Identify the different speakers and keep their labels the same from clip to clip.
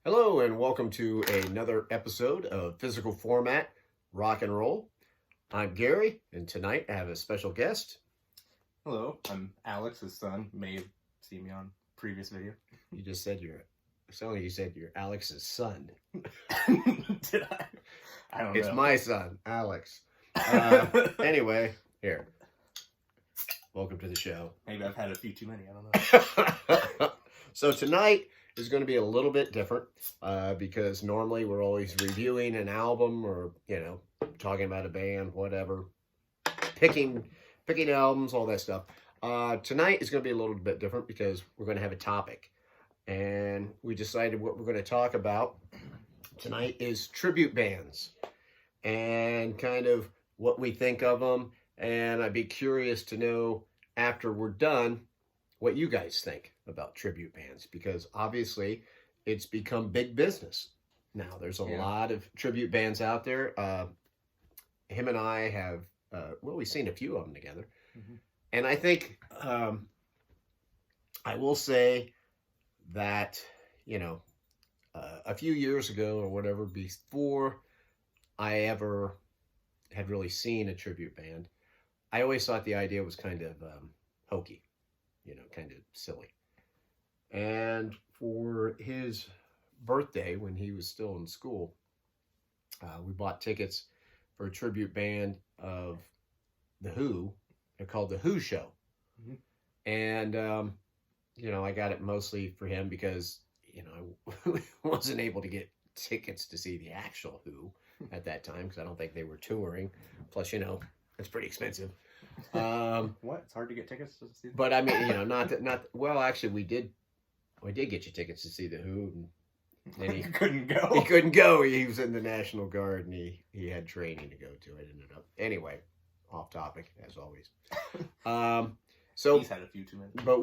Speaker 1: Hello and welcome to another episode of Physical Format Rock and Roll. I'm Gary, and tonight I have a special guest.
Speaker 2: Hello, I'm Alex's son. May have seen me on previous video.
Speaker 1: You just said it sounded like you said you're Alex's son.
Speaker 2: Did I? I don't know.
Speaker 1: It's my son, Alex. Anyway, here. Welcome to the show.
Speaker 2: Maybe I've had a few too many. I don't know.
Speaker 1: So tonight is going to be a little bit different because normally we're always reviewing an album or, talking about a band, whatever, picking albums, all that stuff. Tonight is going to be a little bit different because we're going to have a topic. And we decided what we're going to talk about tonight is tribute bands and kind of what we think of them. And I'd be curious to know after we're done what you guys think about tribute bands, because obviously it's become big business. Now there's a lot of tribute bands out there. Him and I have, we've seen a few of them together. Mm-hmm. And I think, I will say that, a few years ago or whatever, before I ever had really seen a tribute band, I always thought the idea was kind of hokey, kind of silly. And for his birthday, when he was still in school, we bought tickets for a tribute band of The Who. They're called The Who Show. Mm-hmm. And, I got it mostly for him because, I wasn't able to get tickets to see the actual Who at that time because I don't think they were touring. Plus, it's pretty expensive.
Speaker 2: What? It's hard to get tickets to see.
Speaker 1: But I mean, actually, we did get you tickets to see the Who. And he
Speaker 2: couldn't go.
Speaker 1: He couldn't go. He was in the National Guard and he had training to go to. It ended up anyway. Off topic as always. So
Speaker 2: he's had a few too many.
Speaker 1: But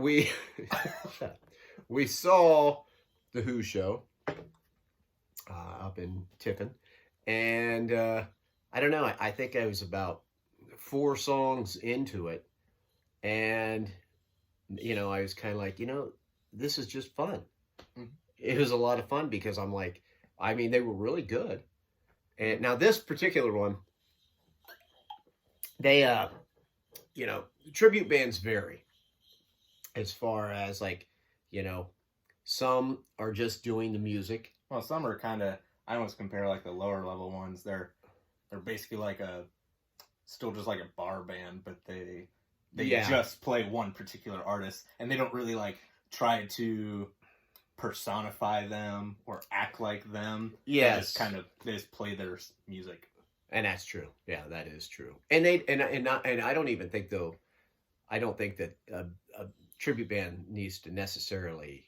Speaker 1: we saw the Who show up in Tiffin, and I don't know. I think I was about 4 songs into it, and I was kind of like, this is just fun. Mm-hmm. It was a lot of fun because I'm like, they were really good. And now this particular one, they tribute bands vary as far as some are just doing the music.
Speaker 2: Well, some are kind of, I almost compare like the lower level ones. They're basically still just like a bar band, but they just play one particular artist, and they don't really try to personify them or act like them.
Speaker 1: Yes,
Speaker 2: they just play their music.
Speaker 1: And that's true. Yeah, that is true. And I don't even think I don't think that a tribute band needs to necessarily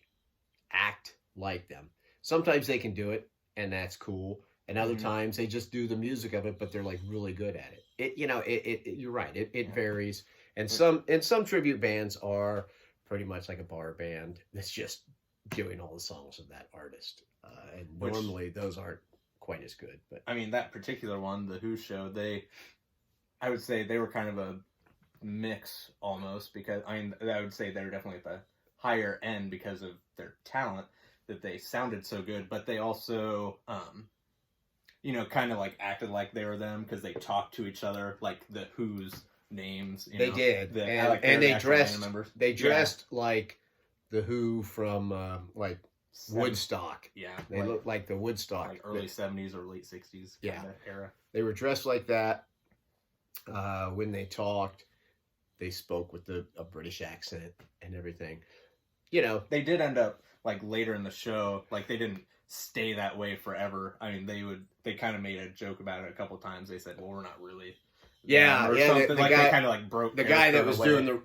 Speaker 1: act like them. Sometimes they can do it, and that's cool. And other times they just do the music of it, but they're really good at it. You're right. It varies. And some tribute bands are pretty much like a bar band that's just doing all the songs of that artist. And normally those aren't quite as good. But
Speaker 2: that particular one, the Who show, I would say they were kind of a mix almost, because I would say they were definitely at the higher end because of their talent, that they sounded so good, but they also kind of acted like they were them because they talked to each other like the Who's names.
Speaker 1: They did, and they dressed like the Who from Woodstock.
Speaker 2: Yeah,
Speaker 1: they looked like the Woodstock,
Speaker 2: early 70s or late 60s era.
Speaker 1: They were dressed like that. When they talked, they spoke with a British accent and everything.
Speaker 2: They did end up later in the show, they didn't stay that way forever. They kind of made a joke about it a couple times. They said, "Well, we're not really."
Speaker 1: The guy,
Speaker 2: they kind of broke.
Speaker 1: The guy that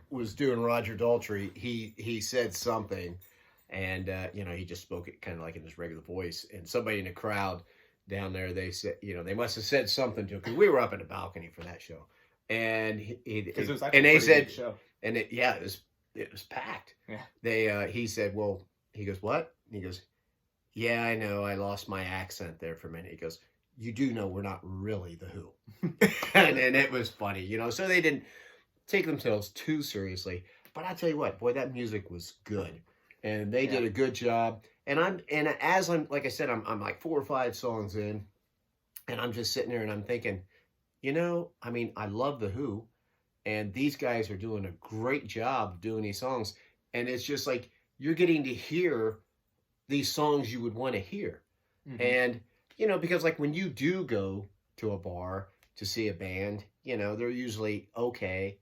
Speaker 1: was doing Roger Daltrey. He said something, and he just spoke it kind of in his regular voice. And somebody in the crowd down there, they said, they must have said something to him, because we were up in the balcony for that show, and they said, show. And it was packed. Yeah. He said, well, he goes, what? And he goes, yeah, I know, I lost my accent there for a minute. He goes, you do know we're not really the Who. and it was funny, so they didn't take themselves too seriously. But I tell you what, boy, that music was good. and they did a good job. And as I'm like I said, I'm like 4 or 5 songs in, and I'm just sitting there and I'm thinking, I mean, I love the Who, and these guys are doing a great job doing these songs, and it's just like you're getting to hear these songs you would want to hear. And because like when you do go to a bar to see a band, they're usually okay,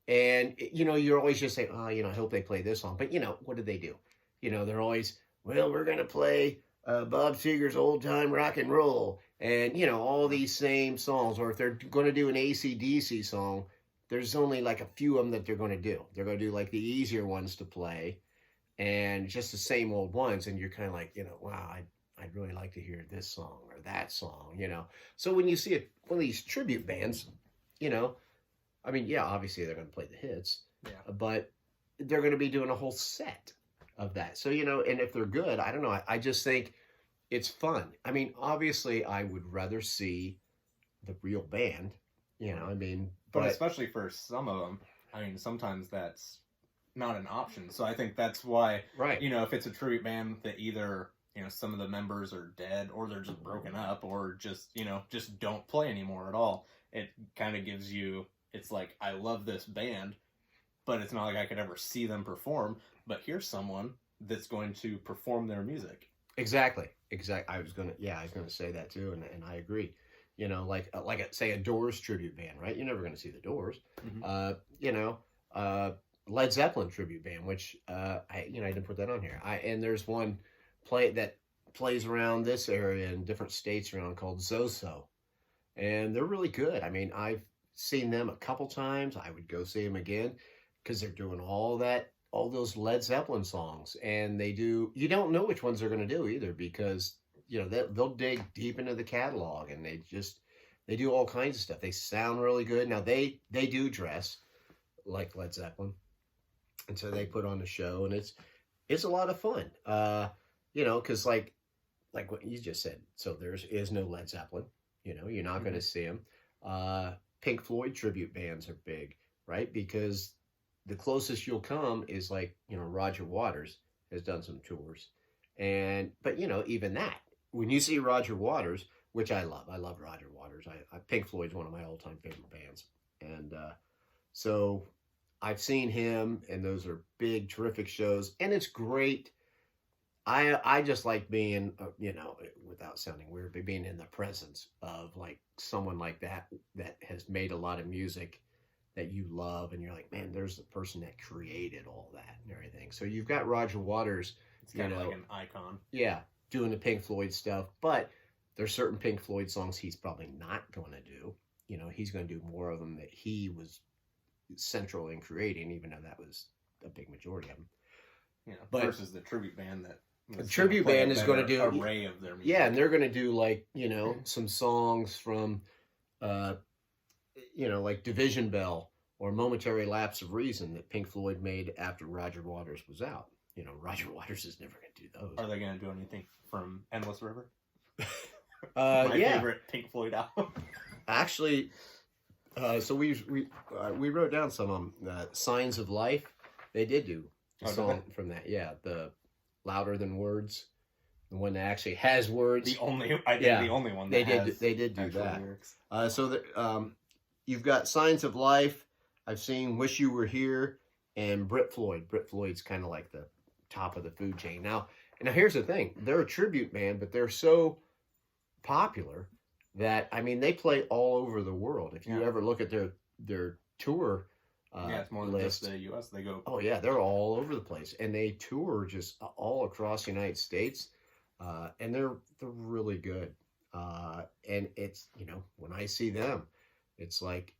Speaker 1: and you're always just saying, oh, I hope they play this song. But what do they do? They're always, well, we're gonna play Bob Seger's Old Time Rock and Roll, and all these same songs. Or if they're going to do an AC/DC song, there's only like a few of them that they're going to do. They're going to do like the easier ones to play, and just the same old ones. And you're kind of like, wow, I'd really like to hear this song or that song, So when you see one of these tribute bands, I mean, yeah, obviously they're going to play the hits, but they're going to be doing a whole set of that. So, and if they're good, I don't know. I just think it's fun. I mean, obviously I would rather see the real band, I mean,
Speaker 2: but especially for some of them, I mean, sometimes that's not an option. So I think that's why,
Speaker 1: right.
Speaker 2: If it's a tribute band that either, some of the members are dead or they're just broken up or just, just don't play anymore at all. It kind of gives you, it's like, I love this band, but it's not like I could ever see them perform, but here's someone that's going to perform their music.
Speaker 1: Exactly. I was going to say that too. And I agree, like say a Doors tribute band, right? You're never going to see the Doors, Led Zeppelin tribute band, which, I didn't put that on here. And there's one that plays around this area in different states around called Zoso, and they're really good. I mean, I've seen them a couple times. I would go see them again because they're doing all those Led Zeppelin songs, and you don't know which ones they're going to do either, because they'll dig deep into the catalog, and they do all kinds of stuff. They sound really good. Now they do dress like Led Zeppelin, and so they put on the show, and it's a lot of fun. Because like what you just said, so there is no Led Zeppelin. You're not going to see them. Pink Floyd tribute bands are big, right? Because the closest you'll come is like, Roger Waters has done some tours. But even that, when you see Roger Waters, which I love Roger Waters. Pink Floyd's one of my all-time favorite bands. And so I've seen him, and those are big, terrific shows. And it's great. I just like being, without sounding weird, but being in the presence of like someone like that has made a lot of music that you love, and you're like, man, there's the person that created all that and everything. So you've got Roger Waters,
Speaker 2: it's kind of like an icon.
Speaker 1: Yeah, doing the Pink Floyd stuff, but there's certain Pink Floyd songs he's probably not going to do. He's going to do more of them that he was central in creating, even though that was a big majority of them.
Speaker 2: But versus the tribute band that.
Speaker 1: A tribute band is going to do
Speaker 2: array of their music.
Speaker 1: Yeah, and they're going to do like, some songs from, like Division Bell or Momentary Lapse of Reason that Pink Floyd made after Roger Waters was out. Roger Waters is never going to do those.
Speaker 2: Are they going to do anything from Endless River?
Speaker 1: My
Speaker 2: favorite Pink Floyd album.
Speaker 1: Actually, so we wrote down some of them. Signs of Life. They did do a song from that. Yeah, the Louder Than Words, the one that actually has words.
Speaker 2: The only one
Speaker 1: they did do that. Lyrics. You've got Signs of Life. I've seen Wish You Were Here, and Brit Floyd. Brit Floyd's kind of like the top of the food chain. Now here's the thing: they're a tribute band, but they're so popular that they play all over the world. If you ever look at their tour.
Speaker 2: It's more than just the U.S. They go.
Speaker 1: Oh yeah, they're all over the place, and they tour just all across the United States, and they're really good. And it's when I see them, it's like,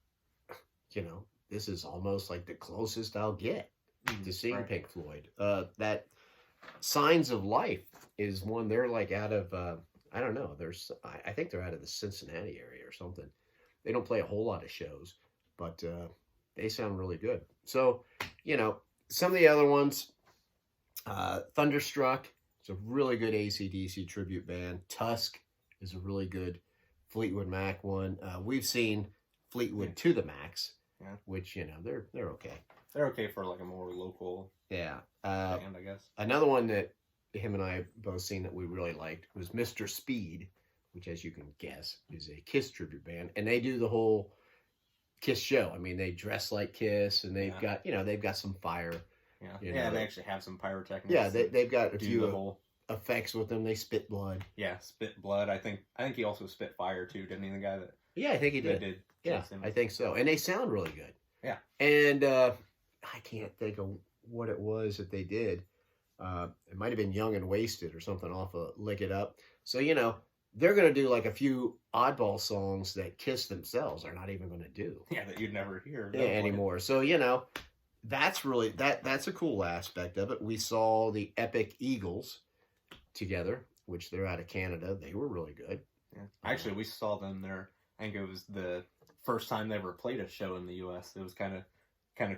Speaker 1: this is almost like the closest I'll get to seeing Pink Floyd. That Signs of Life is one. They're like out of I don't know. I think they're out of the Cincinnati area or something. They don't play a whole lot of shows, but. They sound really good. So, some of the other ones, Thunderstruck, it's a really good AC/DC tribute band. Tusk is a really good Fleetwood Mac one. We've seen Fleetwood to the Max, which, they're okay.
Speaker 2: They're okay for like a more local.
Speaker 1: Yeah.
Speaker 2: band, I guess.
Speaker 1: Another one that him and I both seen that we really liked was Mr. Speed, which, as you can guess, is a Kiss tribute band, and they do the whole Kiss show. I mean, they dress like Kiss, and they've got they've got some fire.
Speaker 2: Yeah, they actually have some pyrotechnics.
Speaker 1: Yeah, they've got a few
Speaker 2: whole
Speaker 1: effects with them. They spit blood.
Speaker 2: Yeah, spit blood. I think he also spit fire too, didn't he? The guy that
Speaker 1: I think he did. Yeah, I think so. And they sound really good.
Speaker 2: Yeah.
Speaker 1: And I can't think of what it was that they did. It might have been Young and Wasted or something off of Lick It Up. So, they're going to do like a few oddball songs that Kiss themselves are not even going to do.
Speaker 2: Yeah, that you'd never hear
Speaker 1: anymore. So, that's really, that's a cool aspect of it. We saw the Epic Eagles together, which they're out of Canada. They were really good.
Speaker 2: Yeah. Actually, we saw them there. I think it was the first time they ever played a show in the U.S. It was kind of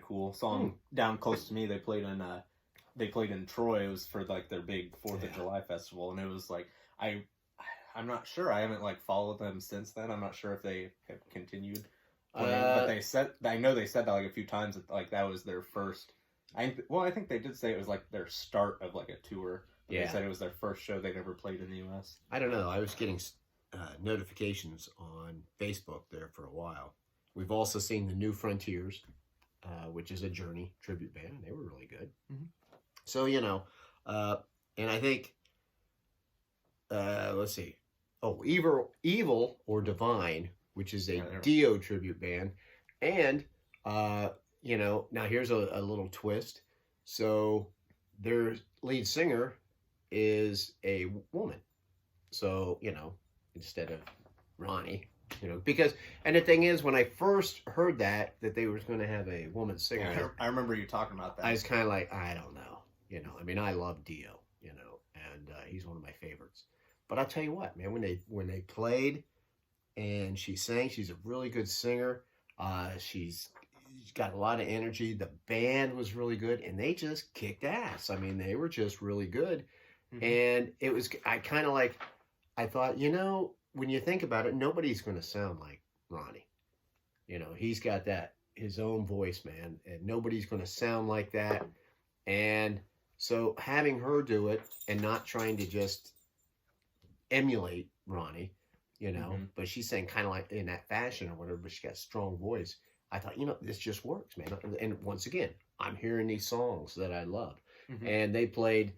Speaker 2: cool. Saw them down close to me. They played in Troy. It was for like their big 4th of July festival, and it was like I'm not sure. I haven't like followed them since then. I'm not sure if they have continued. But I know they said that like a few times that like that was their first. I think they did say it was like their start of like a tour. They said it was their first show they'd ever played in the U.S.
Speaker 1: I don't know. I was getting notifications on Facebook there for a while. We've also seen the New Frontiers, which is a Journey tribute band. They were really good.
Speaker 2: Mm-hmm.
Speaker 1: So, and I think, let's see. Oh, Evil or Divine, which is a Dio tribute band. And, now here's a little twist. So their lead singer is a woman. So, instead of Ronnie, because, and the thing is, when I first heard that they were going to have a woman singer.
Speaker 2: Yeah, I remember you talking about that.
Speaker 1: I was kind of like, I don't know. I mean, I love Dio, and he's one of my favorites. But I'll tell you what, man, when they played and she sang, she's a really good singer. She's got a lot of energy. The band was really good, and they just kicked ass. I mean, they were just really good. Mm-hmm. And it was, I thought, when you think about it, nobody's going to sound like Ronnie. He's got his own voice, man, and nobody's going to sound like that. And so having her do it and not trying to just emulate Ronnie, but she's saying kind of like in that fashion or whatever, but she got a strong voice. I thought, this just works, man. And once again, I'm hearing these songs that I love. Mm-hmm. And they played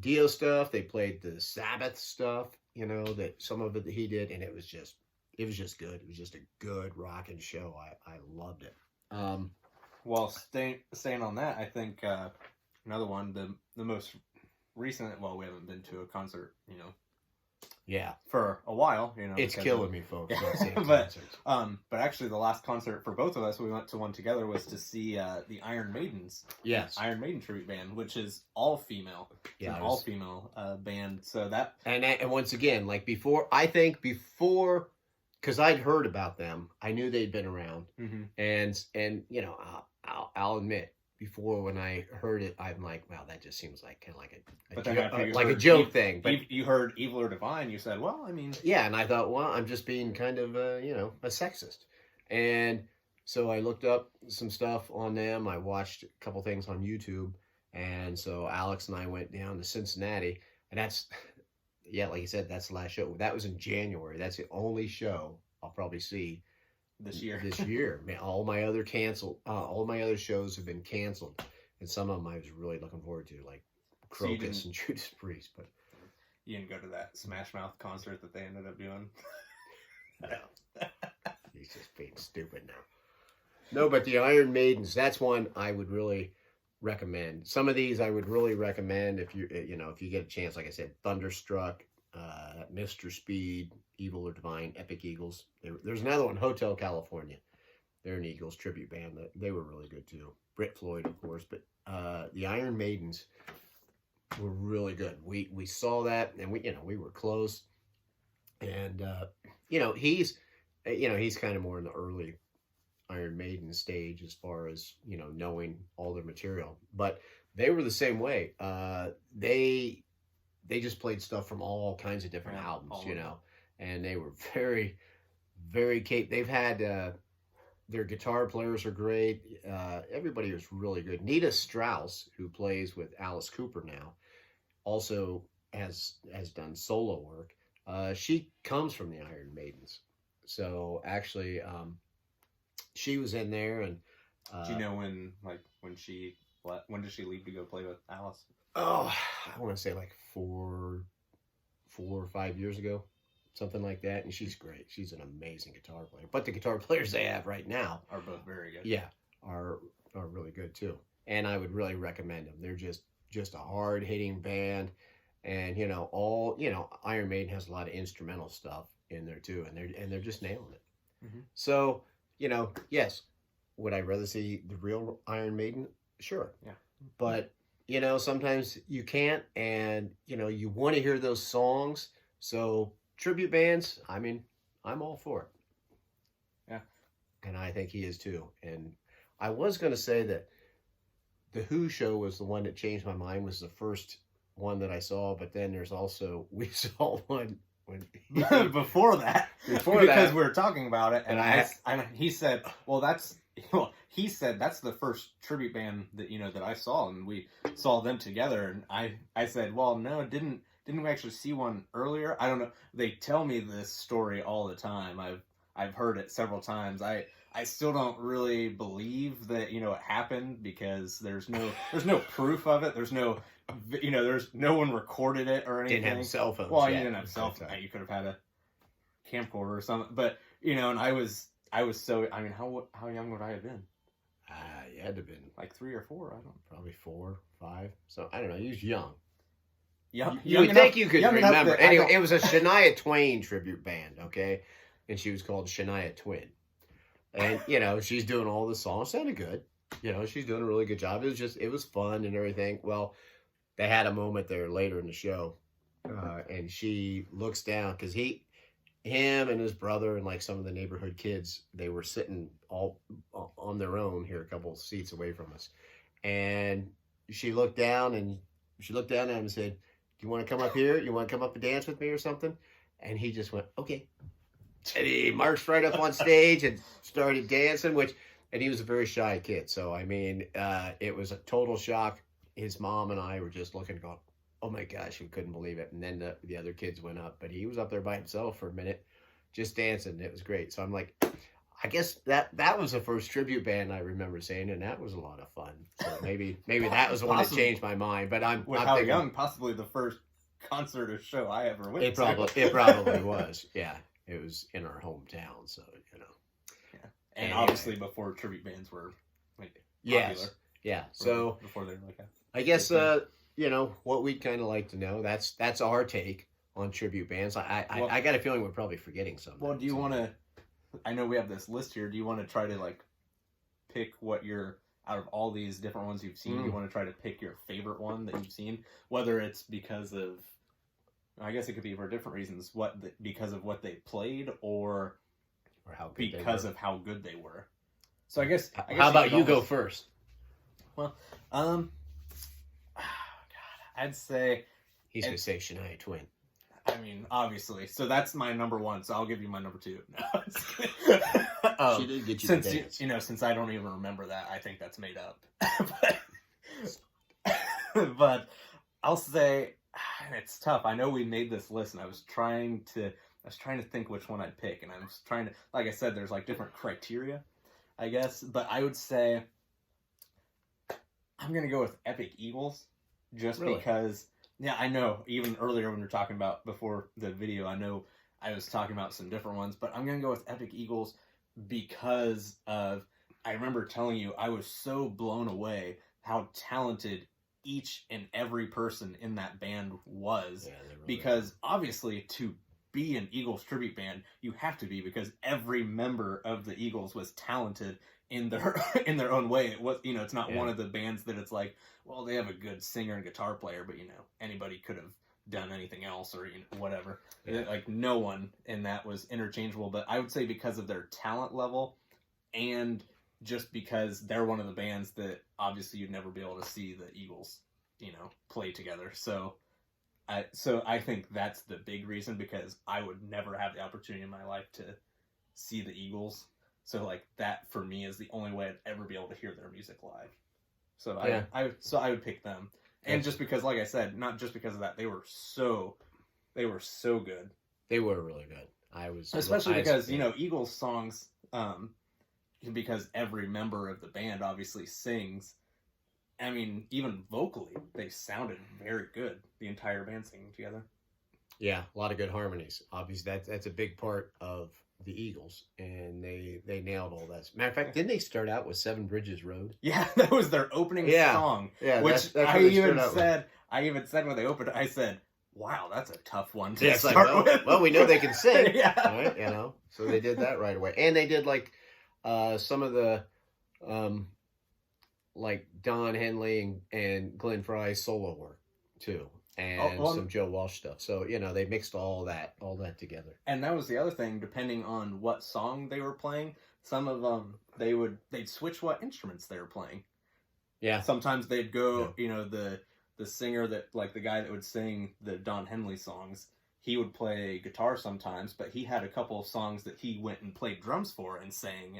Speaker 1: Dio stuff. They played the Sabbath stuff, that some of it that he did. And it was just good. It was just a good rocking show. I loved it.
Speaker 2: Well, staying on that, I think another one, the most recent, well, we haven't been to a concert, for a while,
Speaker 1: It's killing me, folks.
Speaker 2: But actually the last concert for both of us, we went to one together, was to see the Iron Maidens.
Speaker 1: Yes.
Speaker 2: Iron Maiden tribute band, which is all female.
Speaker 1: Yeah.
Speaker 2: All female band. So that.
Speaker 1: And once again, like before, because I'd heard about them, I knew they'd been around. Mm-hmm. And I'll admit, before when I heard it, I'm like, wow, that just seems like kind of like a joke thing. But
Speaker 2: you heard Evil or Divine, you said, well, I mean,
Speaker 1: yeah, and I thought, well, I'm just being kind of a sexist, and so I looked up some stuff on them. I watched a couple things on YouTube, and so Alex and I went down to Cincinnati, and that's, like you said, that's the last show. That was in January. That's the only show I'll probably see
Speaker 2: this year.
Speaker 1: Man, all my other shows have been canceled, and some of them I was really looking forward to, like Crocus and Judas Priest. But
Speaker 2: you didn't go to that Smash Mouth concert that they ended up doing.
Speaker 1: No, he's just being stupid now. No, but the Iron Maidens, that's one I would really recommend. Some of these I would really recommend if you get a chance. Like I said, Thunderstruck, Mr. Speed, Evil or Divine, Epic Eagles. There's another one, Hotel California. They're an Eagles tribute band. They were really good too. Brit Floyd, of course, but the Iron Maidens were really good. We saw that, and we were close. And he's kind of more in the early Iron Maiden stage as far as knowing all their material. But they were the same way. They just played stuff from all kinds of different albums, and they were very, very capable. They've had their guitar players are great. Everybody was really good. Nita Strauss, who plays with Alice Cooper now, also has done solo work. She comes from the Iron Maidens, so actually, she was in there. And
Speaker 2: Do you know when did she leave to go play with Alice?
Speaker 1: oh, I want to say like 4 or 5 years ago, something like that. And she's great. She's an amazing guitar player. But the guitar players they have right now
Speaker 2: Are both very good.
Speaker 1: yeah, are really good too. And I would really recommend them. They're just a hard hitting band, and Iron Maiden has a lot of instrumental stuff in there too, and they're just nailing it.
Speaker 2: Mm-hmm.
Speaker 1: So yes, would I rather see the real Iron Maiden? Sure,
Speaker 2: Yeah,
Speaker 1: but sometimes you can't, and you want to hear those songs. So tribute bands, I mean, I'm all for it.
Speaker 2: Yeah,
Speaker 1: and I think he is too. And I was going to say that the Who show was the one that changed my mind, was the first one that I saw, but then we saw one when
Speaker 2: before that, because we were talking about it, and he said, he said that's the first tribute band that I saw, and we saw them together, and I said, well, no, didn't we actually see one earlier? I don't know. They tell me this story all the time. I've heard it several times. I still don't really believe that it happened, because there's no proof of it. There's no one recorded it or anything.
Speaker 1: Didn't have cell phones.
Speaker 2: Well, you didn't have cell phones. You could have had a camcorder or something. But and I was so. I mean, how young would I have been?
Speaker 1: You had to have been
Speaker 2: like 3 or 4. I don't.
Speaker 1: Probably 4, 5. So I don't know. He was young.
Speaker 2: Young.
Speaker 1: You would think you could remember. Anyway, it was a Shania Twain tribute band, okay, and she was called Shania Twin. And she's doing all the songs. Sounded good. She's doing a really good job. It was fun and everything. Well, they had a moment there later in the show, and she looks down, because him and his brother and like some of the neighborhood kids, they were sitting all on their own here, a couple seats away from us, and she looked down at him and said, "Do you want to come up here? You want to come up and dance with me or something?" And he just went, "Okay." And he marched right up on stage and started dancing, and he was a very shy kid. So, I mean, it was a total shock. His mom and I were just looking, going, oh my gosh, we couldn't believe it. And then the other kids went up, but he was up there by himself for a minute, just dancing. It was great. So I'm like, I guess that was the first tribute band I remember seeing, and that was a lot of fun. So maybe that was the one that changed my mind. But I'm thinking,
Speaker 2: young, possibly the first concert or show I ever went to.
Speaker 1: It probably was. Yeah. It was in our hometown, so
Speaker 2: Yeah, and obviously before tribute bands were like popular.
Speaker 1: Yeah. So
Speaker 2: before they were like
Speaker 1: I guess what we'd kind of like to know. That's our take on tribute bands. I got a feeling we're probably forgetting something.
Speaker 2: Well, do you want to? I know we have this list here. Do you want to try to like pick what your out of all these different ones you've seen? Do you want to try to pick your favorite one that you've seen? Whether it's because of, I guess it could be for different reasons. Because of what they played, or
Speaker 1: how good
Speaker 2: because of how good they were. So I guess
Speaker 1: how about you go first?
Speaker 2: Well, I'd say
Speaker 1: he's gonna say Shania Twain.
Speaker 2: I mean, obviously. So that's my number 1. So I'll give you my number 2. No,
Speaker 1: she did get you
Speaker 2: since
Speaker 1: to dance.
Speaker 2: Since I don't even remember that, I think that's made up. but I'll say. It's tough. I know we made this list, and I was trying to think which one I'd pick, and I was trying to, like I said, there's like different criteria, I guess, but I would say I'm gonna go with Epic Eagles, just because. Yeah, I know. Even earlier when we were talking about before the video, I know I was talking about some different ones, but I'm gonna go with Epic Eagles because of. I remember telling you I was so blown away how talented each and every person in that band was, because obviously to be an Eagles tribute band, you have to be, because every member of the Eagles was talented in their own way. It was, it's not one of the bands that it's like, well, they have a good singer and guitar player, but anybody could have done anything else, or whatever. Like no one in that was interchangeable. But I would say because of their talent level, and just because they're one of the bands that obviously you'd never be able to see the Eagles, play together. So I think that's the big reason, because I would never have the opportunity in my life to see the Eagles. So like that for me is the only way I'd ever be able to hear their music live. So
Speaker 1: Yeah.
Speaker 2: I would pick them. And just because, like I said, not just because of that, they were so good.
Speaker 1: They were really good.
Speaker 2: Especially because, you know, Eagles songs, because every member of the band obviously sings. I mean, even vocally, they sounded very good. The entire band singing together.
Speaker 1: Yeah, a lot of good harmonies. Obviously, that's a big part of the Eagles, and they nailed all that. Matter of fact, didn't they start out with Seven Bridges Road?
Speaker 2: Yeah, that was their opening song.
Speaker 1: Yeah,
Speaker 2: which
Speaker 1: that's
Speaker 2: I even said when they opened, I said, "Wow, that's a tough one to start with."
Speaker 1: Well, we know they can sing,
Speaker 2: yeah.
Speaker 1: right? You know, so they did that right away, and they did like some of the like Don Henley and Glenn Frey's solo work too, and some Joe Walsh stuff. So you know, they mixed all that together.
Speaker 2: And that was the other thing. Depending on what song they were playing, some of them they'd switch what instruments they were playing.
Speaker 1: Yeah.
Speaker 2: Sometimes they'd go, you know, the singer that, like the guy that would sing the Don Henley songs, he would play guitar sometimes, but he had a couple of songs that he went and played drums for and sang,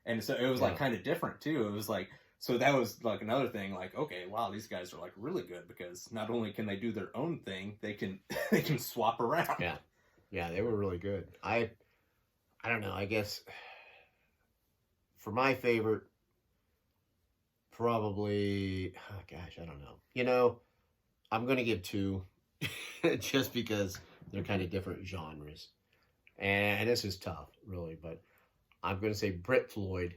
Speaker 2: and so it was like kind of different too. It was like, so that was like another thing, like, okay, wow, these guys are like really good because not only can they do their own thing, they can swap around.
Speaker 1: Yeah, they were really good. I don't know, I guess for my favorite, probably, oh gosh, I don't know. You know, I'm going to give two just because they're kind of different genres. And this is tough, really, but I'm going to say Brit Floyd,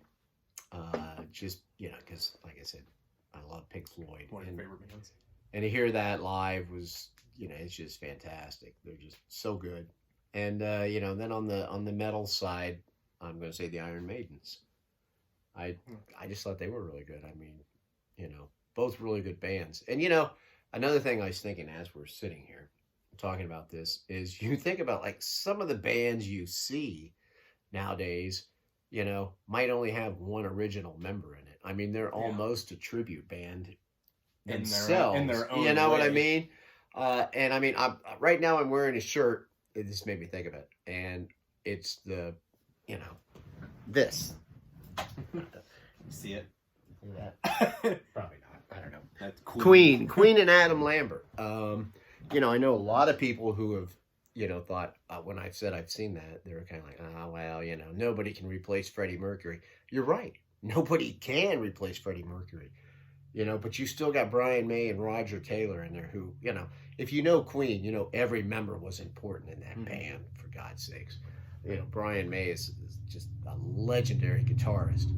Speaker 1: just, you know, because, like I said, I love Pink Floyd.
Speaker 2: One of your favorite bands.
Speaker 1: And to hear that live was, you know, it's just fantastic. They're just so good. And, you know, then on the metal side, I'm going to say the Iron Maidens. I just thought they were really good. I mean, you know, both really good bands. And, you know, another thing I was thinking as we're sitting here talking about this is you think about like some of the bands you see nowadays, you know, might only have one original member in it. I mean, they're almost a tribute band themselves.
Speaker 2: In their own
Speaker 1: you know
Speaker 2: way.
Speaker 1: what I mean? And I mean, right now I'm wearing a shirt. It just made me think of it. And it's the, you know, this.
Speaker 2: See it?
Speaker 1: Probably not. I don't know.
Speaker 2: That's cool.
Speaker 1: Queen and Adam Lambert. You know, I know a lot of people who have, you know, thought when I said I've seen that, they were kind of like, oh, well, you know, nobody can replace Freddie Mercury. You're right. Nobody can replace Freddie Mercury. You know, but you still got Brian May and Roger Taylor in there who, you know, if you know Queen, you know every member was important in that band, for God's sakes. You know, Brian May is just a legendary guitarist.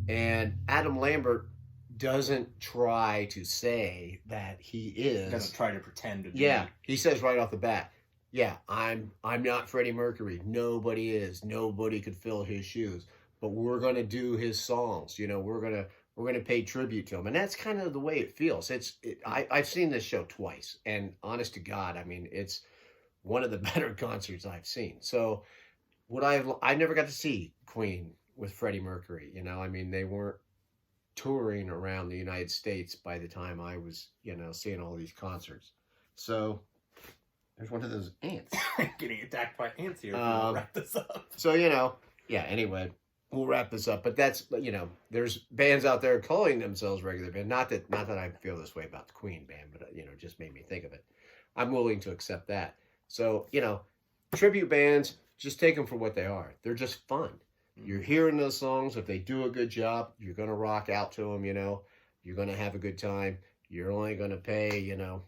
Speaker 1: And Adam Lambert doesn't try to say that he is.
Speaker 2: Doesn't try to pretend to be.
Speaker 1: Yeah, he says right off the bat, yeah, I'm not Freddie Mercury. Nobody is. Nobody could fill his shoes. But we're going to do his songs. You know, we're going to pay tribute to him. And that's kind of the way it feels. I've seen this show twice. And honest to God, I mean, it's one of the better concerts I've seen. So I never got to see Queen with Freddie Mercury. You know, I mean, they weren't touring around the United States by the time I was, you know, seeing all these concerts. So there's one of those ants.
Speaker 2: Getting attacked by ants here. We'll wrap this up.
Speaker 1: So, you know, yeah, anyway, we'll wrap this up. But that's, you know, there's bands out there calling themselves regular band. Not that I feel this way about the Queen band, but, you know, it just made me think of it. I'm willing to accept that. So, you know, tribute bands, just take them for what they are. They're just fun. You're hearing those songs. If they do a good job, you're going to rock out to them, you know. You're going to have a good time. You're only going to pay, you know,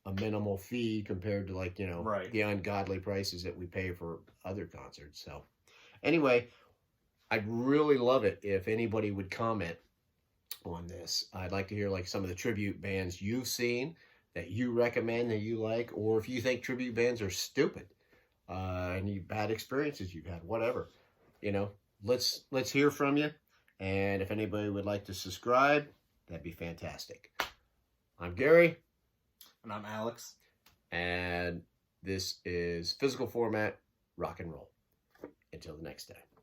Speaker 1: a minimal fee compared to, like, you know, the ungodly prices that we pay for other concerts. So, anyway, I'd really love it if anybody would comment on this. I'd like to hear, like, some of the tribute bands you've seen that you recommend, that you like, or if you think tribute bands are stupid, any bad experiences you've had, whatever, you know. Let's hear from you. And if anybody would like to subscribe, that'd be fantastic. I'm Gary.
Speaker 2: And I'm Alex.
Speaker 1: And this is Physical Format Rock and Roll. Until the next time.